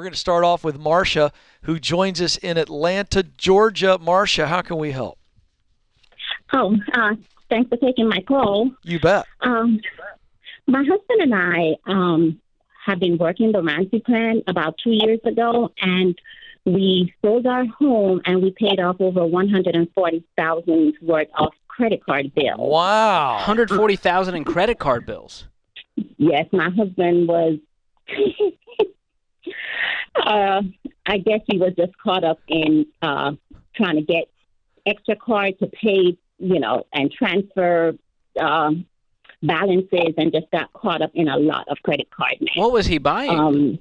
We're going to start off with Marcia, who joins us in Atlanta, Georgia. Marcia, how can we help? Oh, thanks for taking my call. You bet. My husband and I have been working the Ramsey plan about 2 years ago, and we sold our home and we paid off over $140,000 worth of credit card bills. Wow. $140,000 in credit card bills. Yes, my husband was, I guess he was just caught up in trying to get extra cards to pay, and transfer balances, and just got caught up in a lot of credit card debt. What was he buying?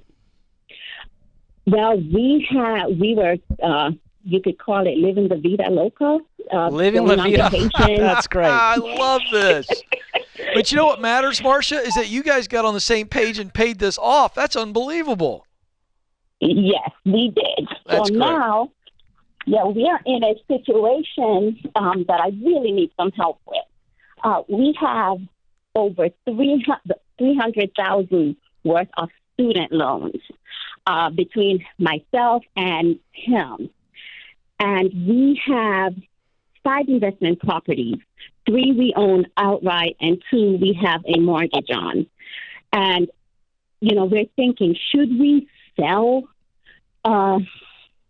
Well, we were, you could call it living the Vida Loca. Living la vida. That's great. I love this. But you know what matters, Marcia, is that you guys got on the same page and paid this off. That's unbelievable. Yes, we did. That's so great. Now, we are in a situation that I really need some help with. We have over $300,000 worth of student loans between myself and him. And we have 5 investment properties. 3 we own outright, and 2 we have a mortgage on. And, we're thinking, should we sell the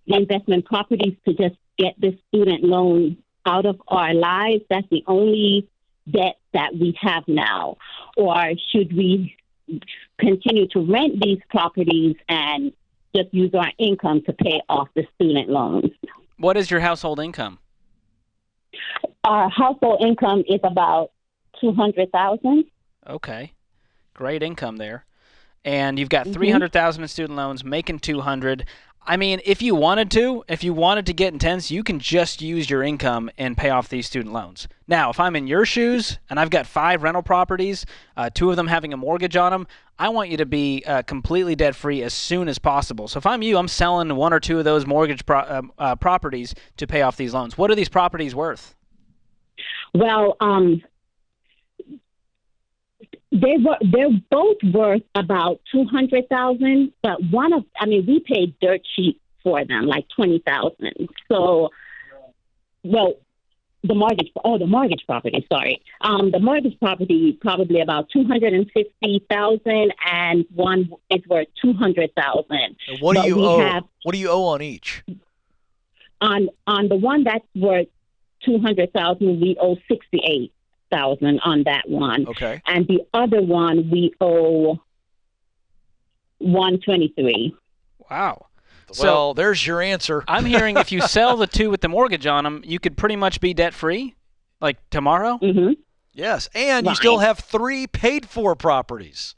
investment properties to just get the student loan out of our lives? That's the only debt that we have now. Or should we continue to rent these properties and just use our income to pay off the student loans? What is your household income? Our household income is about $200,000. Okay. Great income there. And you've got $300,000 in student loans, making $200,000. I mean, if you wanted to get intense, you can just use your income and pay off these student loans. Now, if I'm in your shoes and I've got 5 rental properties, 2 of them having a mortgage on them, I want you to be completely debt-free as soon as possible. So if I'm you, I'm selling 1 or 2 of those mortgage properties to pay off these loans. What are these properties worth? Well, they're both worth about $200,000, but we paid dirt cheap for them, like $20,000. So, the mortgage property, sorry. The mortgage property probably about $250,000, and one is worth $200,000. What do you owe? What do you owe on each? On the one that's worth $200,000, we owe $68,000 on that one. Okay. And the other one we owe $123,000. Wow. Well, there's your answer. I'm hearing if you sell the 2 with the mortgage on them, you could pretty much be debt-free, like tomorrow? Mm-hmm. Yes, and you Right. still have 3 paid-for properties.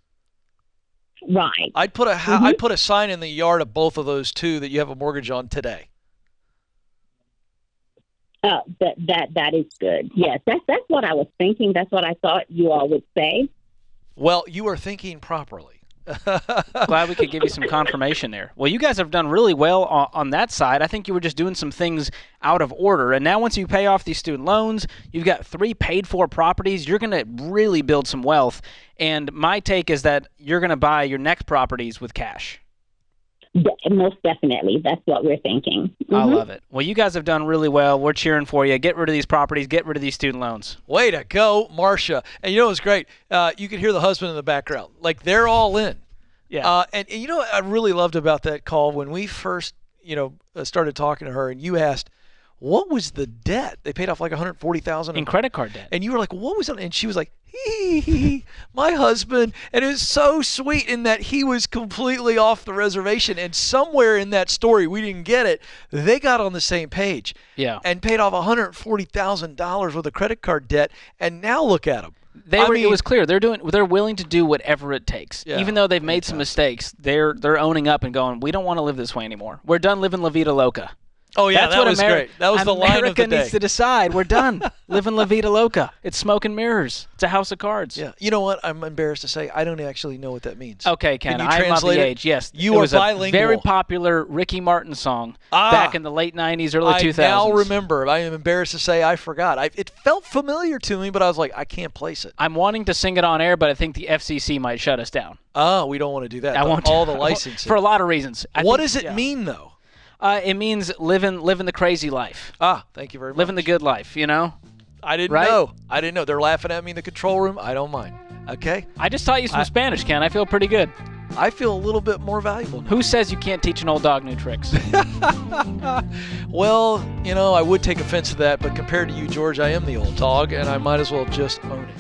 Right. I'd put a sign in the yard of both of those 2 that you have a mortgage on today. That is good. Yes, that's what I was thinking. That's what I thought you all would say. Well, you are thinking properly. Glad we could give you some confirmation there. Well, you guys have done really well on that side. I think you were just doing some things out of order. And now once you pay off these student loans, you've got 3 paid-for properties. You're going to really build some wealth. And my take is that you're going to buy your next properties with cash. Most definitely. That's what we're thinking. Mm-hmm. I love it. Well, you guys have done really well. We're cheering for you. Get rid of these properties. Get rid of these student loans. Way to go, Marcia. And you know what's great? You can hear the husband in the background. Like, they're all in. Yeah. And you know what I really loved about that call when we first, started talking to her and you asked, what was the debt? They paid off like $140,000 in credit card debt. And you were like, what was it? And she was like, my husband. And it was so sweet in that he was completely off the reservation. And somewhere in that story, we didn't get it, they got on the same page. Yeah. And paid off $140,000 worth of credit card debt. And now look at them. It was clear they're willing to do whatever it takes. Yeah, even though they've made some mistakes, they're owning up and going, we don't want to live this way anymore. We're done living La Vida Loca. Oh, yeah, That's that what was great. That was the line of America the day. needs to decide. We're done. Living La Vida Loca. It's smoke and mirrors. It's a house of cards. Yeah. You know what? I'm embarrassed to say I don't actually know what that means. Okay, Ken, Can you I'm of the translate it? age. Yes, You it are was a bilingual. very popular Ricky Martin song Ah. back in the late 90s, early 2000s. I now remember. I am embarrassed to say I forgot. It felt familiar to me, but I was like, I can't place it. I'm wanting to sing it on air, but I think the FCC might shut us down. Oh, we don't want to do that. I won't. All the licensing. For a lot of reasons. What does it mean, though? It means living the crazy life. Ah, thank you very much. Living the good life, you know? I didn't Right? know. I didn't know. They're laughing at me in the control room. I don't mind. Okay? I just taught you some Spanish, Ken. I feel pretty good. I feel a little bit more valuable now. Who says you can't teach an old dog new tricks? Well, I would take offense to that, but compared to you, George, I am the old dog, and I might as well just own it.